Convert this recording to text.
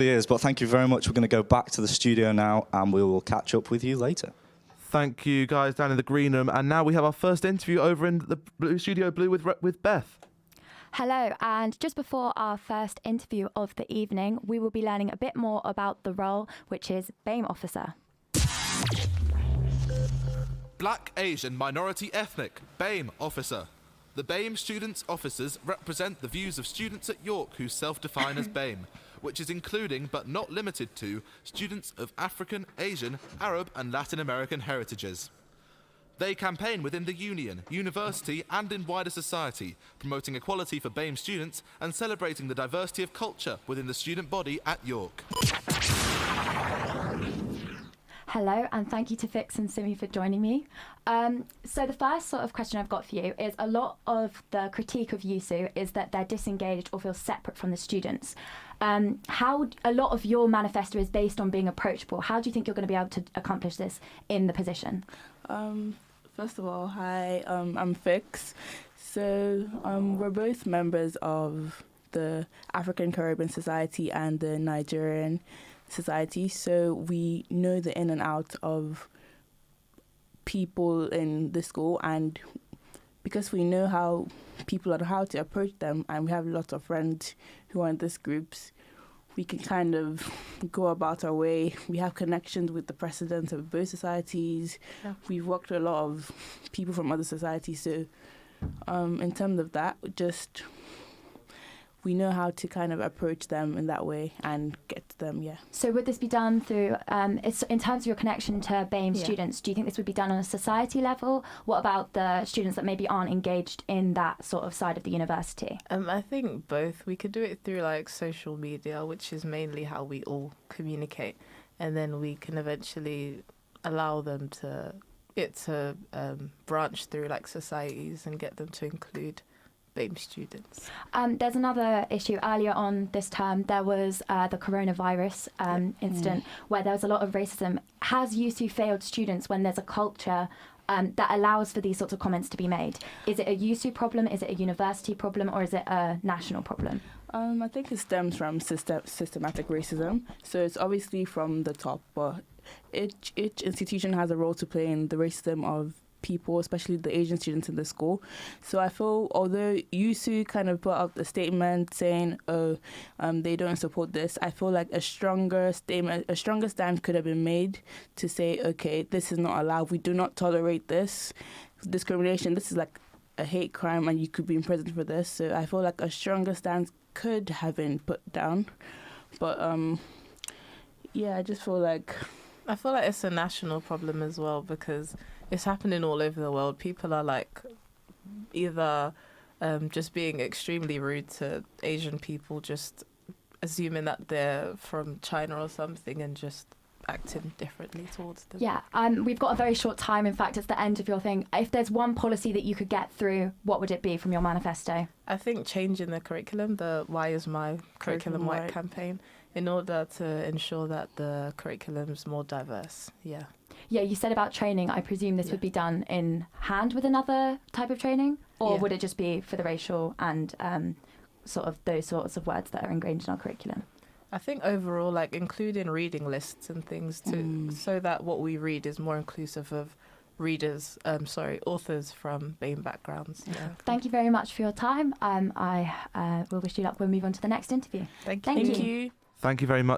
Is, but thank you very much. We're going to go back to the studio now and we will catch up with you later. Thank you, guys, down in the green room. And now we have our first interview over in the Studio Blue with Beth. Hello, and just before our first interview of the evening, we will be learning a bit more about the role, which is BAME officer. Black, Asian, minority, ethnic, BAME officer. The BAME students' officers represent the views of students at York who self-define as BAME, which is including but not limited to students of African, Asian, Arab and Latin American heritages. They campaign within the union, university and in wider society, promoting equality for BAME students and celebrating the diversity of culture within the student body at York. Hello, and thank you to Fiks and Simi for joining me. So the first sort of question I've got for you is a lot of the critique of USU is that they're disengaged or feel separate from the students. How a lot of your manifesto is based on being approachable. How do you think you're going to be able to accomplish this in the position? First of all, hi, I'm Fiks. So we're both members of the African Caribbean Society and the Nigerian Society, so we know the in and out of people in the school, and because we know how people are, how to approach them, and we have lots of friends who are in these groups, we can kind of go about our way. We have connections with the presidents of both societies. Yeah. We've worked with a lot of people from other societies, so in terms of that, just we know how to kind of approach them in that way and get to them, yeah. So would this be done through, in terms of your connection to BAME students, do you think this would be done on a society level? What about the students that maybe aren't engaged in that sort of side of the university? I think both. We could do it through like social media, which is mainly how we all communicate, and then we can eventually allow them to branch through like societies and get them to include BAME students. There's another issue. Earlier on this term, there was the coronavirus incident where there was a lot of racism. Has USU failed students when there's a culture that allows for these sorts of comments to be made? Is it a USU problem? Is it a university problem? Or is it a national problem? I think it stems from systematic racism. So it's obviously from the top, but each institution has a role to play in the racism of people, especially the Asian students in the school. So I feel, although USU kind of put out a statement saying, they don't support this, I feel like a stronger stand could have been made to say, okay, this is not allowed. We do not tolerate this discrimination. This is like a hate crime and you could be in prison for this. So I feel like a stronger stand could have been put down. But I just feel like... I feel like it's a national problem as well, because it's happening all over the world. People are like either just being extremely rude to Asian people, just assuming that they're from China or something and just acting differently towards them. Yeah, we've got a very short time. In fact, it's the end of your thing. If there's one policy that you could get through, what would it be from your manifesto? I think changing the curriculum, the Why Is My Curriculum White campaign, in order to ensure that the curriculum's more diverse, yeah. Yeah, you said about training. I presume this would be done in hand with another type of training? Or would it just be for the racial and sort of those sorts of words that are ingrained in our curriculum? I think overall, like including reading lists and things so that what we read is more inclusive of authors from BAME backgrounds. Yeah. Thank you very much for your time. I will wish you luck. We'll move on to the next interview. Thank you. Thank you very much.